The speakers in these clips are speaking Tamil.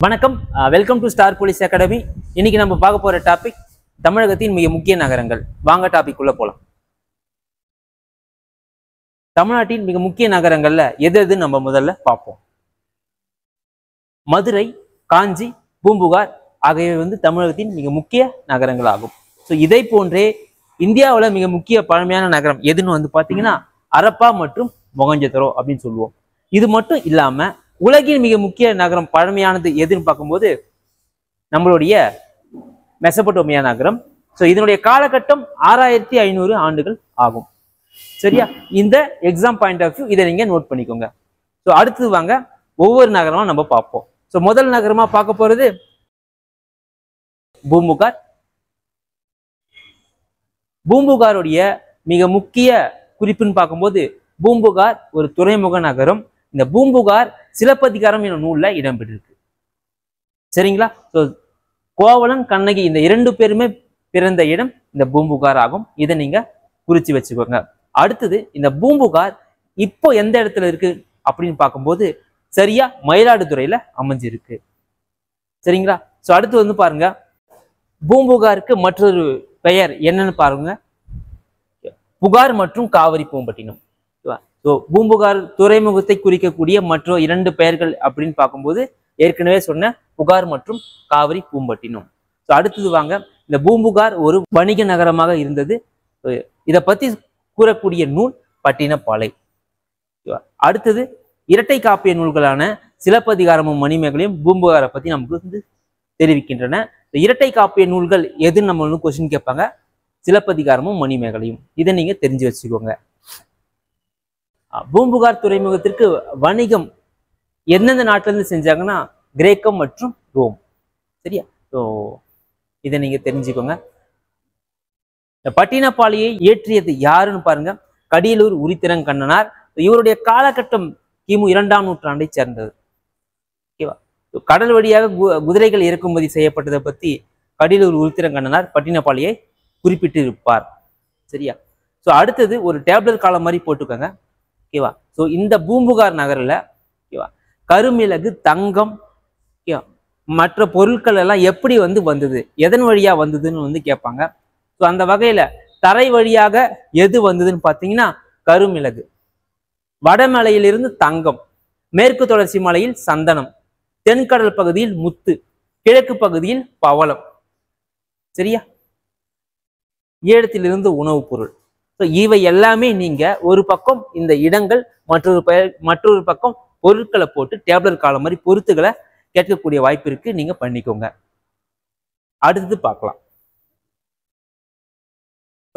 வணக்கம், welcome to star police academy. இன்னைக்கு நம்ம பார்க்க போற டாபிக் தமிழகத்தின் மிக முக்கிய நகரங்கள். வாங்க டாபிக் உள்ள போலாம். தமிழ்நாட்டின் மிக முக்கிய நகரங்கள்ல எது நம்ம முதல்ல பார்ப்போம். மதுரை, காஞ்சி, பூம்புகார் ஆகியவை தமிழகத்தின் மிக முக்கிய நகரங்கள் ஆகும். ஸோ இதை போன்றே இந்தியாவில் மிக முக்கிய பழமையான நகரம் எதுன்னு பார்த்தீங்கன்னா அரப்பா மற்றும் மொகஞ்சதரோ அப்படின்னு சொல்லுவோம். இது மட்டும் இல்லாம உலகின் மிக முக்கிய நகரம் பழமையானது எதுன்னு பார்க்கும்போது நம்மளுடைய மெசபடோமியா நகரம். ஸோ இதனுடைய காலகட்டம் 6500 ஆண்டுகள் ஆகும். சரியா? இந்த எக்ஸாம் பாயிண்ட் ஆஃப் வியூ இதை நீங்க நோட் பண்ணிக்கோங்க. ஸோ அடுத்தது வாங்க ஒவ்வொரு நகரமா நம்ம பார்ப்போம். ஸோ முதல் நகரமா பார்க்க போறது பூம்புகார். பூம்புகாருடைய மிக முக்கிய குறிப்புன்னு பார்க்கும்போது பூம்புகார் ஒரு துறைமுக நகரம். இந்த பூம்புகார் சிலப்பதிகாரம் என்ற நூல்ல இடம்பெற்றிருக்கு. சரிங்களா? ஸோ கோவலன், கண்ணகி இந்த 2 பேருமே பிறந்த இடம் இந்த பூம்புகார் ஆகும். இதை நீங்க குறிச்சு வச்சுக்கோங்க. அடுத்தது இந்த பூம்புகார் இப்போ எந்த இடத்துல இருக்கு அப்படின்னு பார்க்கும்போது சரியா மயிலாடுதுறையில அமைஞ்சிருக்கு. சரிங்களா? ஸோ அடுத்து பாருங்க, பூம்புகாருக்கு மற்றொரு பெயர் என்னன்னு பாருங்க, புகார் மற்றும் காவிரி பூம்பட்டினம். ஸோ பூம்புகார் துறைமுகத்தை குறிக்கக்கூடிய மற்ற 2 பெயர்கள் அப்படின்னு பார்க்கும்போது ஏற்கனவே சொன்ன புகார் மற்றும் காவிரி பூம்பட்டினம். ஸோ அடுத்தது வாங்க, இந்த பூம்புகார் ஒரு வணிக நகரமாக இருந்தது. இதை பத்தி கூறக்கூடிய நூல் பட்டினப்பாலை. அடுத்தது இரட்டை காப்பிய நூல்களான சிலப்பதிகாரமும் மணிமேகலையும் பூம்புகாரை பத்தி நமக்கு தெரிவிக்கின்றன. இரட்டை காப்பிய நூல்கள் எதுன்னு நம்ம கொஸ்டின் கேட்பாங்க, சிலப்பதிகாரமும் மணிமேகலையும். இதை நீங்க தெரிஞ்சு வச்சுக்கோங்க. பூம்புகார் துறைமுகத்திற்கு வணிகம் எந்தெந்த நாட்டில இருந்து செஞ்சாங்கன்னா கிரேக்கம் மற்றும் ரோம். சரியா? ஸோ இதை நீங்க தெரிஞ்சுக்கோங்க. பட்டினப்பாலையை இயற்றியது யாருன்னு பாருங்க, கடியலூர் உரித்திரங்கண்ணனார். இவருடைய காலகட்டம் கிமு 2ஆம் நூற்றாண்டை சேர்ந்தது. ஓகேவா? கடல் வழியாக குதிரைகள் இறக்குமதி செய்யப்பட்டதை பத்தி கடியலூர் உரித்திரங்கண்ணனார் பட்டினப்பாலையை குறிப்பிட்டு இருப்பார். சரியா? ஸோ அடுத்தது ஒரு டேப்லெட் காலம் மாதிரி போட்டுக்கோங்க. ஓகேவா? ஸோ இந்த பூம்புகார் நகரில் ஓகேவா கருமிளகு, தங்கம், ஓகேவா மற்ற பொருட்கள் எல்லாம் எப்படி வந்தது, எதன் வழியா வந்ததுன்னு கேட்பாங்க. ஸோ அந்த வகையில தரை வழியாக எது வந்ததுன்னு பார்த்தீங்கன்னா கருமிளகு, வடமலையிலிருந்து தங்கம், மேற்கு தொடர்ச்சி மலையில் சந்தனம், தென்கடல் பகுதியில் முத்து, கிழக்கு பகுதியில் பவளம். சரியா? ஈழத்திலிருந்து உணவுப் பொருள். இவை எல்லாமே நீங்க ஒரு பக்கம் இந்த இடங்கள், மற்றொரு பக்கம் பொருட்களை போட்டு டேப்லெட் காலம் மாதிரி பொருத்துகளை கேட்கக்கூடிய வாய்ப்பு இருக்கு. நீங்க பண்ணிக்கோங்க. அடுத்தது பார்க்கலாம்.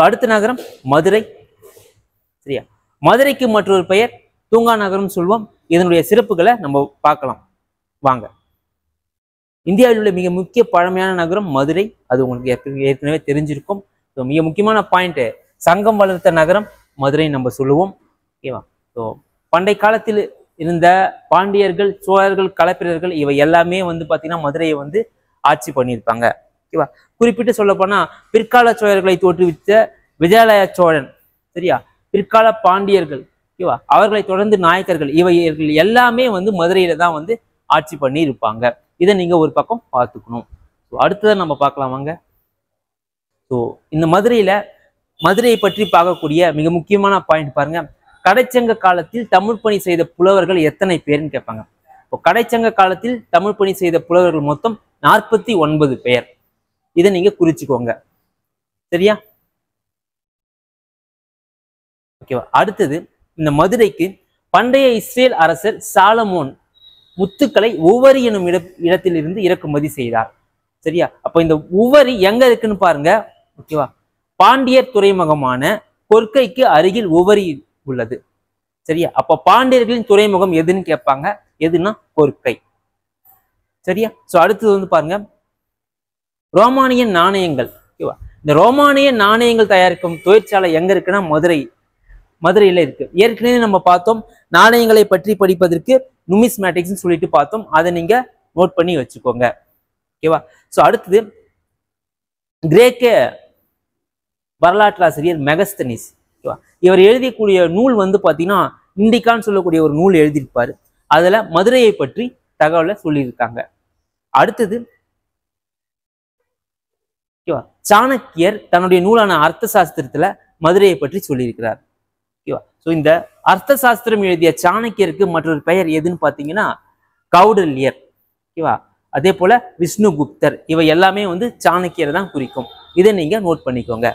அடுத்த நகரம் மதுரை. சரியா? மதுரைக்கு மற்றொரு பெயர் தூங்கா நகரம் சொல்லுவோம். இதனுடைய சிறப்புகளை நம்ம பார்க்கலாம். வாங்க. இந்தியாவில் உள்ள மிக முக்கிய பழமையான நகரம் மதுரை. அது உங்களுக்கு ஏற்கனவே தெரிஞ்சிருக்கும். மிக முக்கியமான பாயிண்ட், சங்கம் வளர்த்த நகரம் மதுரை நம்ம சொல்லுவோம். ஓகேவா? ஸோ பண்டை காலத்தில் இருந்த பாண்டியர்கள், சோழர்கள், களப்பிரர்கள் இவை எல்லாமே பார்த்தீங்கன்னா மதுரையை ஆட்சி பண்ணியிருப்பாங்க. ஓகேவா? குறிப்பிட்டு சொல்ல போனா பிற்கால சோழர்களை தோற்றுவித்த விஜயாலய சோழன். சரியா? பிற்கால பாண்டியர்கள், ஓகேவா அவர்களை தொடர்ந்து நாயக்கர்கள் இவைகள் எல்லாமே மதுரையில தான் ஆட்சி பண்ணி இருப்பாங்க. இதை நீங்க ஒரு பக்கம் பார்த்துக்கணும். ஸோ அடுத்ததான் நம்ம பார்க்கலாம் வாங்க. ஸோ இந்த மதுரையை பற்றி பார்க்கக்கூடிய மிக முக்கியமான பாயிண்ட் பாருங்க, கடைச்சங்க காலத்தில் தமிழ் பணி செய்த புலவர்கள் எத்தனை பேர்னு கேட்பாங்க. இப்போ கடைச்சங்க காலத்தில் தமிழ் பணி செய்த புலவர்கள் மொத்தம் 49 பேர். இதை நீங்க குறிச்சுக்கோங்க. சரியா? ஓகேவா? அடுத்தது இந்த மதுரைக்கு பண்டைய இஸ்ரேல் அரசர் சாலமோன் முத்துக்களை உவரி எனும் இடத்திலிருந்து இறக்குமதி செய்தார். சரியா? அப்போ இந்த உவரி எங்க இருக்குன்னு பாருங்க. ஓகேவா? பாண்டியர் துறைமுகமான கொற்கைக்கு அருகில் உவரி உள்ளது. சரியா? அப்ப பாண்டியர்களின் துறைமுகம் எதுன்னு கேட்பாங்க. எதுன்னா கொற்கை. சரியா? சோ அடுத்தது பாருங்க, ரோமானிய நாணயங்கள். ஓகேவா? இந்த ரோமானிய நாணயங்கள் தயாரிக்கும் தொழிற்சாலை எங்க இருக்குன்னா மதுரையில இருக்கு. ஏற்கனவே நம்ம பார்த்தோம், நாணயங்களை பற்றி படிப்பதற்கு நுமிஸ்மேட்டிக்ஸ் சொல்லிட்டு பார்த்தோம். அதை நீங்க நோட் பண்ணி வச்சுக்கோங்க. ஓகேவா? சோ அடுத்தது கிரேக்க வரலாற்று ஆசிரியர் மெகஸ்தனிஸ். இவர் எழுதியக்கூடிய நூல் பார்த்தீங்கன்னா இண்டிகான்னு சொல்லக்கூடிய ஒரு நூல் எழுதியிருப்பாரு. அதுல மதுரையை பற்றி தகவலை சொல்லியிருக்காங்க. அடுத்தது ஓகேவா, சாணக்கியர் தன்னுடைய நூலான அர்த்த சாஸ்திரத்துல மதுரையை பற்றி சொல்லியிருக்கிறார். ஓகேவா. ஸோ இந்த அர்த்த சாஸ்திரம் எழுதிய சாணக்கியருக்கு மற்றொரு பெயர் எதுன்னு பார்த்தீங்கன்னா கௌடல்யர். ஓகேவா. அதே போல விஷ்ணுகுப்தர், இவை எல்லாமே வந்து சாணக்கியர் தான் குறிக்கும். இதை நீங்க நோட் பண்ணிக்கோங்க.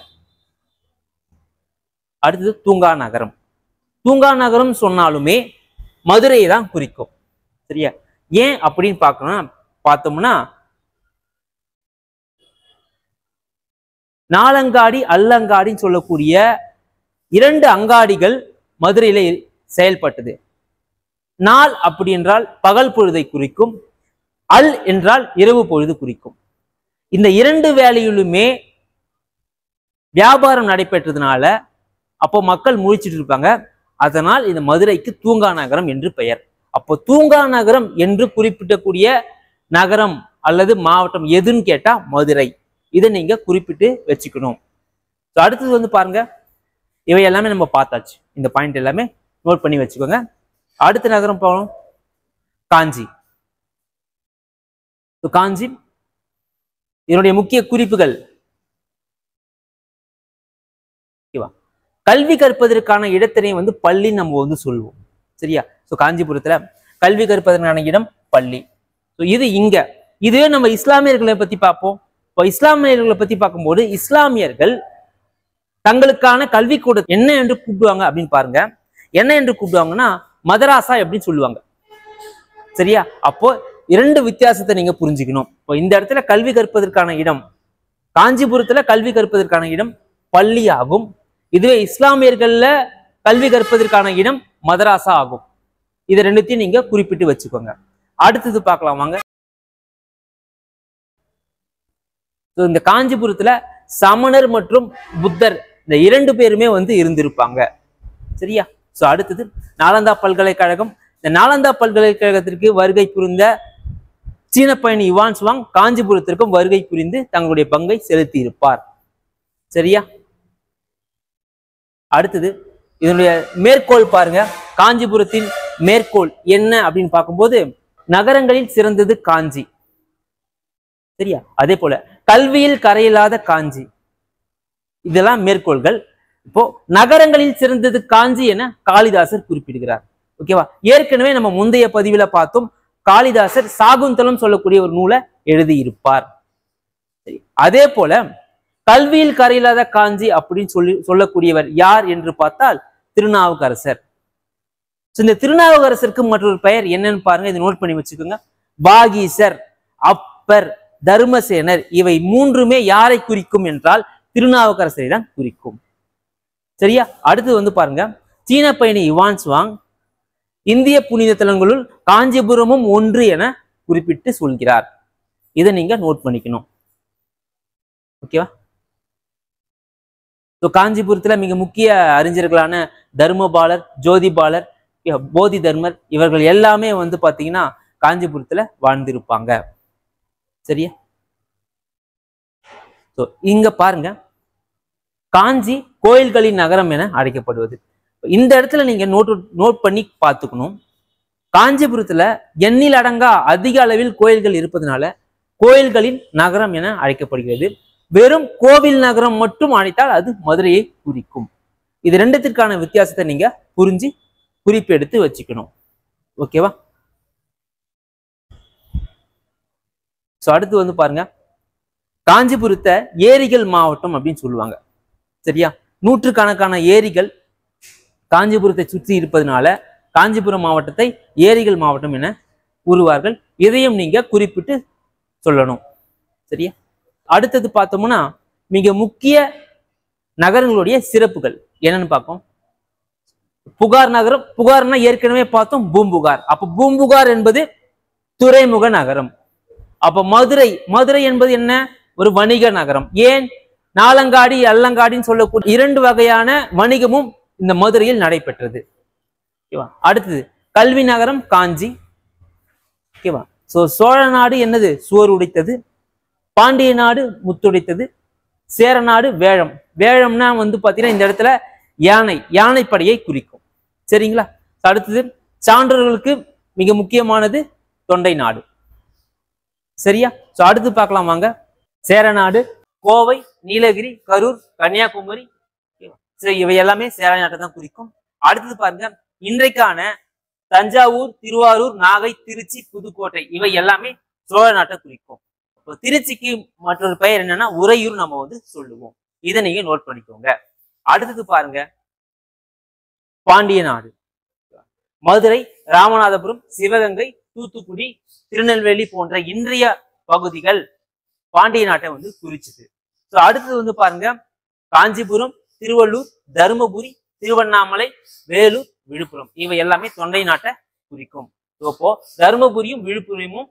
அடுத்தது தூங்கா நகரம். தூங்கா நகரம் சொன்னாலுமே மதுரையை தான் குறிக்கும். சரியா? ஏன் அப்படின்னு பார்த்தோம்னா நாலங்காடி அல்லங்காடின்னு சொல்லக்கூடிய 2 அங்காடிகள் மதுரையில செயல்பட்டது. நாள் அப்படி என்றால் பகல் பொழுதை குறிக்கும், அல் என்றால் இரவு பொழுது குறிக்கும். இந்த 2 வேலையிலுமே வியாபாரம் நடைபெற்றதுனால அப்போ மக்கள் முழிச்சிட்டு இருப்பாங்க. அதனால் இந்த மதுரைக்கு தூங்கா நகரம் என்று பெயர். அப்போ தூங்கா நகரம் என்று குறிப்பிடக்கூடிய நகரம் அல்லது மாவட்டம் எதுன்னு கேட்டா மதுரை. இதை நீங்க குறிப்பிட்டு வச்சுக்கணும். அடுத்தது வந்து பாருங்க, இவை எல்லாமே நம்ம பார்த்தாச்சு. இந்த பாயிண்ட் எல்லாமே நோட் பண்ணி வச்சுக்கோங்க. அடுத்த நகரம் போகணும், காஞ்சி. காஞ்சி இதனுடைய முக்கிய குறிப்புகள் கல்வி கற்பதற்கான இடத்தினை வந்து பள்ளி நம்ம வந்து சொல்லுவோம். சரியா? ஸோ காஞ்சிபுரத்துல கல்வி கற்பதற்கான இடம் பள்ளி. ஸோ இது இங்க. இதுவே நம்ம இஸ்லாமியர்களை பத்தி பார்ப்போம். இப்போ இஸ்லாமியர்களை பத்தி பார்க்கும்போது இஸ்லாமியர்கள் தங்களுக்கான கல்வி கூட என்ன என்று கூப்பிடுவாங்க அப்படின்னு பாருங்க. என்ன என்று கூப்பிடுவாங்கன்னா மதராசா எப்படின்னு சொல்லுவாங்க. சரியா? அப்போ 2 வித்தியாசத்தை நீங்க புரிஞ்சுக்கணும். இப்போ இந்த இடத்துல கல்வி கற்பதற்கான இடம், காஞ்சிபுரத்துல கல்வி கற்பதற்கான இடம் பள்ளி ஆகும். இதுவே இஸ்லாமியர்கள்ல கல்வி கற்பதற்கான இடம் மதராசா ஆகும். இது 2த்தையும் நீங்க குறிப்பிட்டு வச்சுக்கோங்க. அடுத்தது பார்க்கலாம் வாங்க. இந்த காஞ்சிபுரத்துல சமணர் மற்றும் புத்தர் இந்த 2 பேருமே வந்து இருந்திருப்பாங்க. சரியா? சோ அடுத்தது நாலந்தா பல்கலைக்கழகம். இந்த நாலந்தா பல்கலைக்கழகத்திற்கு வருகை புரிந்த சீன பயணி யுவான் சுவாங் காஞ்சிபுரத்திற்கும் வருகை புரிந்து தங்களுடைய பங்கை செலுத்தி இருப்பார். சரியா? அடுத்தது இதனுடைய மேற்கோள் பாருங்க. காஞ்சிபுரத்தின் மேற்கோள் என்ன அப்படின்னு பார்க்கும்போது நகரங்களில் சிறந்தது காஞ்சி. சரியா? அதே போல கல்வியில் கரையில்லாத காஞ்சி. இதெல்லாம் மேற்கோள்கள். இப்போ நகரங்களில் சிறந்தது காஞ்சி என காளிதாசர் குறிப்பிடுகிறார். ஓகேவா? ஏற்கனவே நம்ம முந்தைய பதிவுல பார்த்தோம், காளிதாசர் சாகுந்தலம் சொல்லக்கூடிய ஒரு நூலை எழுதியிருப்பார். சரி, அதே போல கல்வியில் கரையில்லாத காஞ்சி அப்படின்னு சொல்லக்கூடியவர் யார் என்று பார்த்தால் திருநாவுக்கரசர். இந்த திருநாவுக்கரசருக்கு மற்றொரு பெயர் என்னன்னு பாருங்க. இதை நோட் பண்ணி வச்சுக்கோங்க. வாகீசர், அப்பர், தர்மசேனர், இவை 3மே யாரை குறிக்கும் என்றால் திருநாவுக்கரசரை தான் குறிக்கும். சரியா? அடுத்து வந்து பாருங்க, சீன பயணி யுவான் சுவாங் இந்திய புனித தலங்களுள் காஞ்சிபுரமும் ஒன்று என குறிப்பிட்டு சொல்கிறார். இதை நீங்க நோட் பண்ணிக்கணும். ஓகேவா? காஞ்சிபுரத்துல மிக முக்கிய அறிஞர்களான தர்மபாலர், ஜோதிபாலர், போதி தர்மர், இவர்கள் எல்லாமே வந்து பாத்தீங்கன்னா காஞ்சிபுரத்துல வாழ்ந்திருப்பாங்க. சரியா? இங்க பாருங்க, காஞ்சி கோயில்களின் நகரம் என அழைக்கப்படுவது. இந்த இடத்துல நீங்க நோட் பண்ணி பார்த்துக்கணும். காஞ்சிபுரத்துல எண்ணில் அடங்கா அதிக அளவில் கோயில்கள் இருப்பதனால கோயில்களின் நகரம் என அழைக்கப்படுகிறது. வெறும் கோவில் நகரம் மட்டும் அழைத்தால் அது மதுரையை குறிக்கும். இது 2த்திற்கான வித்தியாசத்தை நீங்க புரிஞ்சு குறிப்பெடுத்து வச்சுக்கணும். ஓகேவா? அடுத்து வந்து பாருங்க, காஞ்சிபுரத்தை ஏரிகள் மாவட்டம் அப்படின்னு சொல்லுவாங்க. சரியா? நூற்றுக்கணக்கான ஏரிகள் காஞ்சிபுரத்தை சுற்றி இருப்பதனால காஞ்சிபுரம் மாவட்டத்தை ஏரிகள் மாவட்டம் என கூறுவார்கள். இதையும் நீங்க குறிப்பிட்டு சொல்லணும். சரியா? அடுத்தது பார்த்தோம்னா மிக முக்கிய நகரங்களுடைய சிறப்புகள் என்னன்னு பார்ப்போம். புகார் நகரம். புகார்னா ஏற்கனவே பார்த்தோம், பூம்புகார். அப்ப பூம்புகார் என்பது துறைமுக நகரம். அப்ப மதுரை என்பது என்ன? ஒரு வணிக நகரம். ஏன்? நாலங்காடி அல்லங்காடின்னு சொல்லக்கூடிய 2 வகையான வணிகமும் இந்த மதுரையில் நடைபெற்றது. ஓகேவா? அடுத்தது கல்வி நகரம் காஞ்சி. ஓகேவா? சோழ நாடு என்னது? சுவர் உடைத்தது. பாண்டிய நாடு முத்துடைத்தது. சேர நாடு வேழம். வேழம்னா வந்து பாத்தீங்கன்னா இந்த இடத்துல யானைப்படையை குறிக்கும். சரிங்களா? அடுத்தது சான்றோர்களுக்கு மிக முக்கியமானது தொண்டை நாடு. சரியா? சோ அடுத்து பார்க்கலாம் வாங்க. சேரநாடு, கோவை, நீலகிரி, கரூர், கன்னியாகுமரி, இவை எல்லாமே சேர நாட்டை தான் குறிக்கும். அடுத்தது பாருங்க, இன்றைக்கான தஞ்சாவூர், திருவாரூர், நாகை, திருச்சி, புதுக்கோட்டை இவை எல்லாமே சோழ நாட்டை குறிக்கும். திருச்சிக்கு மற்றொரு பெயர் என்னன்னா உறையூர் நம்ம சொல்லுவோம். இதை நீங்க நோட் பண்ணிக்கோங்க. அடுத்தது பாருங்க, பாண்டிய நாடு. மதுரை, ராமநாதபுரம், சிவகங்கை, தூத்துக்குடி, திருநெல்வேலி போன்ற இன்றைய பகுதிகள் பாண்டிய நாட்டை குறிச்சுது. ஸோ அடுத்தது பாருங்க, காஞ்சிபுரம், திருவள்ளூர், தருமபுரி, திருவண்ணாமலை, வேலூர், விழுப்புரம் இவை எல்லாமே தொண்டை நாட்டை குறிக்கும். இப்போ தருமபுரியும் விழுப்புரமும்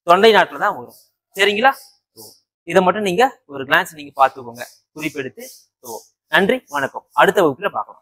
தொண்டை நாட்டில் தான் வரும். சரிங்களா? இதை மட்டும் நீங்க ஒரு கிளான்ஸ் நீங்க பார்த்துக்கோங்க, குறிப்பெடுத்து. நன்றி, வணக்கம். அடுத்த வகுப்புல பார்க்கலாம்.